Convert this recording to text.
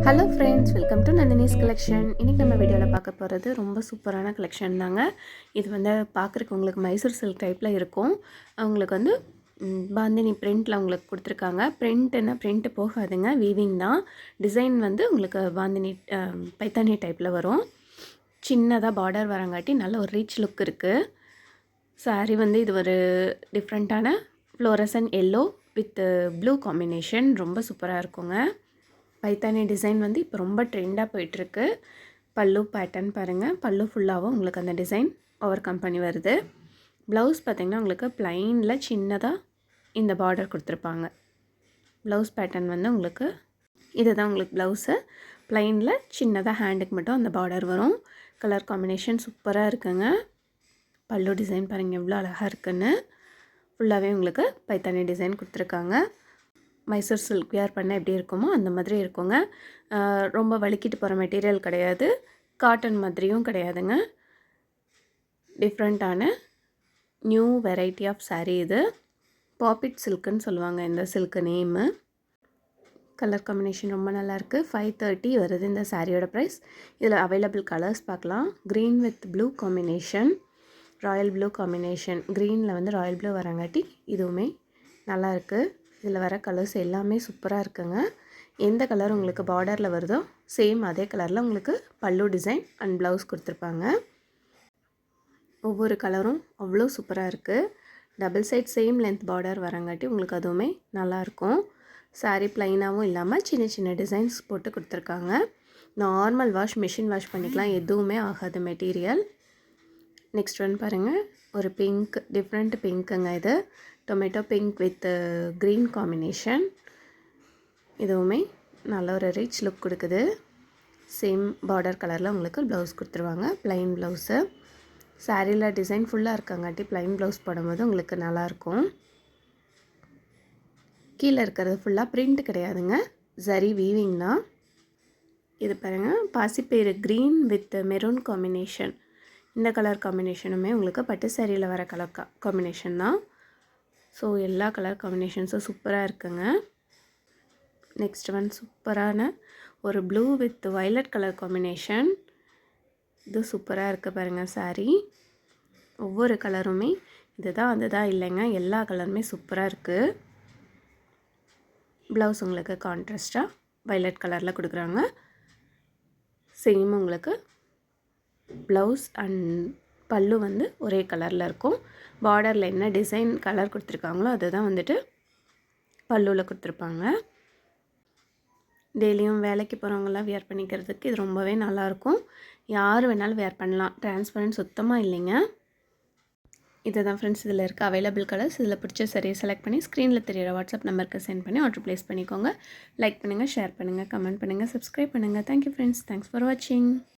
Hello friends, welcome to Nandini's collection. இன்றைக்கி நம்ம வீடியோவில் பார்க்க போகிறது ரொம்ப சூப்பரான கலெக்ஷன் தாங்க. இது வந்து பார்க்குறக்கு உங்களுக்கு மைசூர் சில்க் டைப்பில் இருக்கும். அவங்களுக்கு வந்து பாந்தினி பிரிண்டில் உங்களுக்கு கொடுத்துருக்காங்க. பிரிண்ட்டுன்னா பிரிண்ட்டு போகாதுங்க, வீவிங் தான். டிசைன் வந்து உங்களுக்கு பாந்தினி பைத்தானி டைப்பில் வரும். சின்னதாக பார்டர் வரங்காட்டி நல்ல ஒரு ரீச் லுக் இருக்குது. சாரீ வந்து இது ஒரு டிஃப்ரெண்ட்டான fluorescent yellow with blue combination, ரொம்ப சூப்பராக இருக்குங்க. பைத்தானி டிசைன் வந்து இப்போ ரொம்ப ட்ரெண்டாக போயிட்டுருக்கு. பல்லு பேட்டர்ன் பாருங்கள், பல்லு ஃபுல்லாகவும் உங்களுக்கு அந்த டிசைன் ஓவர் கம் பண்ணி வருது. ப்ளவுஸ் பார்த்திங்கன்னா உங்களுக்கு ப்ளைனில் சின்னதாக இந்த பார்டர் கொடுத்துருப்பாங்க. ப்ளவுஸ் பேட்டர்ன் வந்து உங்களுக்கு இதுதான் உங்களுக்கு ப்ளவுஸு. ப்ளைனில் சின்னதாக ஹேண்டுக்கு மட்டும் அந்த பார்டர் வரும். கலர் காம்பினேஷன் சூப்பராக இருக்குங்க. பல்லு டிசைன் பாருங்கள் எவ்வளோ அழகாக இருக்குன்னு. ஃபுல்லாகவே உங்களுக்கு பைத்தானி டிசைன் கொடுத்துருக்காங்க. மைசூர் சில்க் வியர் பண்ணால் எப்படி இருக்குமோ அந்த மாதிரி இருக்குங்க. ரொம்ப வலிக்கிட்டு போகிற மெட்டீரியல் கிடையாது, காட்டன் மாதிரியும் கிடையாதுங்க. டிஃப்ரெண்ட்டான நியூ வெரைட்டி ஆஃப் சாரீ இது. பாப்பிட் சில்க்குன்னு சொல்லுவாங்க இந்த சில்க்கு நேமு. கலர் காம்பினேஷன் ரொம்ப நல்லாயிருக்கு. 530 வருது இந்த சாரியோட ப்ரைஸ். இதில் அவைலபிள் கலர்ஸ் பார்க்கலாம். Green with blue combination, Royal blue combination. க்ரீனில் வந்து ராயல் ப்ளூ வரங்காட்டி இதுவுமே நல்லாயிருக்கு. இதில் வர கலர்ஸ் எல்லாமே சூப்பராக இருக்குங்க. எந்த கலர் உங்களுக்கு பார்டரில் வருதோ சேம் அதே கலரில் உங்களுக்கு பல்லு டிசைன் அண்ட் ப்ளவுஸ் கொடுத்துருப்பாங்க. ஒவ்வொரு கலரும் அவ்வளோ சூப்பராக இருக்குது. Double side same length border வரங்காட்டி உங்களுக்கு அதுவுமே நல்லாயிருக்கும். சாரீ ப்ளைனாகவும் இல்லாமல் சின்ன சின்ன டிசைன்ஸ் போட்டு கொடுத்துருக்காங்க. நார்மல் வாஷ், மிஷின் வாஷ் பண்ணிக்கலாம், எதுவுமே ஆகாது மெட்டீரியல். நெக்ஸ்ட் ஒன் பாருங்கள், ஒரு பிங்க், டிஃப்ரெண்ட் பிங்க்குங்க இது. Tomato pink with green combination. இதுவுமே நல்ல ஒரு ரிச் லுக் கொடுக்குது. சேம் பார்டர் கலரில் உங்களுக்கு ப்ளவுஸ் கொடுத்துருவாங்க, ப்ளைன் ப்ளவுஸு. சாரியில் டிசைன் ஃபுல்லாக இருக்காங்காட்டி ப்ளைன் ப்ளவுஸ் போடும்போது உங்களுக்கு நல்லாயிருக்கும். கீழே இருக்கிறது ஃபுல்லாக பிரிண்ட் கிடையாதுங்க, ஜரி வீவிங் தான். இது பாருங்கள், பாசிப்பயிறு க்ரீன் வித் மெரூன் காம்பினேஷன். இந்த கலர் காம்பினேஷனுமே உங்களுக்கு பட்டு சாரியில் வர கலர் காம்பினேஷன் தான். ஸோ எல்லா கலர் காம்பினேஷன்ஸும் சூப்பராக இருக்குங்க. நெக்ஸ்ட் ஒன் சூப்பரான ஒரு blue with violet colour combination. இது சூப்பராக இருக்குது பாருங்கள் சாரீ. ஒவ்வொரு கலருமே இதுதான் அதுதான் இல்லைங்க, எல்லா கலருமே சூப்பராக இருக்குது. ப்ளவுஸ் உங்களுக்கு கான்ட்ராஸ்டாக வயலட் கலரில் கொடுக்குறாங்க. சேம் உங்களுக்கு ப்ளவுஸ் அண்ட் பல்லு வந்து ஒரே கலரில் இருக்கும். பார்டரில் என்ன டிசைன் கலர் கொடுத்துருக்காங்களோ அதுதான் வந்துட்டு பல்லுவில் கொடுத்துருப்பாங்க. டெய்லியும் வேலைக்கு போகிறவங்களாம் வியர் பண்ணிக்கிறதுக்கு இது ரொம்பவே நல்லாயிருக்கும். யார் வேணாலும் வியர் பண்ணலாம். டிரான்ஸ்பரன்ட் சுத்தமாக இல்லைங்க. இதை தான் ஃப்ரெண்ட்ஸ் இதில் இருக்க அவைலபிள் கலர்ஸ். இதில் பிடிச்ச சரியை செலக்ட் பண்ணி ஸ்க்ரீனில் தெரியிற வாட்ஸ்அப் நம்பருக்கு சென்ட் பண்ணி ஆர்டர் ப்ளேஸ் பண்ணிக்கோங்க. லைக் பண்ணுங்கள், ஷேர் பண்ணுங்கள், கமெண்ட் பண்ணுங்கள், சப்ஸ்கிரைப் பண்ணுங்கள். தேங்க்யூ ஃப்ரெண்ட்ஸ், தேங்க்ஸ் ஃபார் வாட்சிங்.